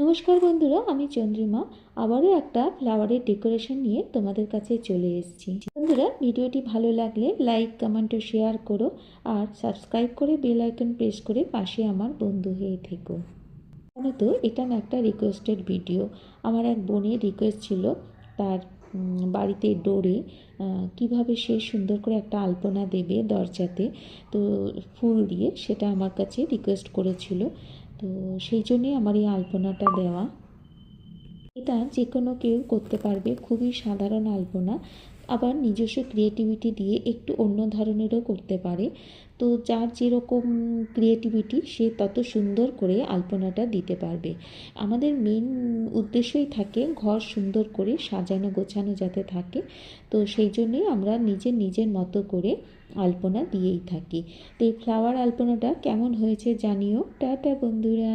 নমস্কার বন্ধুরা, আমি চন্দ্রিমা আবারও একটা ফ্লাওয়ারের ডেকোরেশন নিয়ে তোমাদের কাছে চলে এসেছি। বন্ধুরা, ভিডিওটি ভালো লাগলে লাইক, কমেন্ট ও শেয়ার করো আর সাবস্ক্রাইব করে বেল আইকন প্রেস করে পাশে আমার বন্ধু হয়ে থেকো। জানো তো, এটা না একটা রিকোয়েস্টেড ভিডিও। আমার এক বোনের রিকোয়েস্ট ছিল তার বাড়িতে ডোরে কিভাবে সে সুন্দর করে একটা আলপনা দেবে দরজাতে, তো ফুল দিয়ে, সেটা আমার কাছে রিকোয়েস্ট করেছিল। তো সেই জন্যই আমার এই আলপনাটা দেওয়া। এটা যে কোনো কেউ করতে পারবে, খুবই সাধারণ আলপনা, আবার নিজস্ব ক্রিয়েটিভিটি দিয়ে একটু অন্য ধরনেরও করতে পারে। তো যার যেরকম ক্রিয়েটিভিটি সে তত সুন্দর করে আলপনাটা দিতে পারবে। আমাদের মেন উদ্দেশ্যই থাকে ঘর সুন্দর করে সাজানো গোছানো যাতে থাকে। তো সেই জন্যই আমরা নিজের মতো করে আলপনা দিয়েই থাকি। তো এই ফ্লাওয়ার আলপনাটা কেমন হয়েছে জানিও। টাটা বন্ধুরা।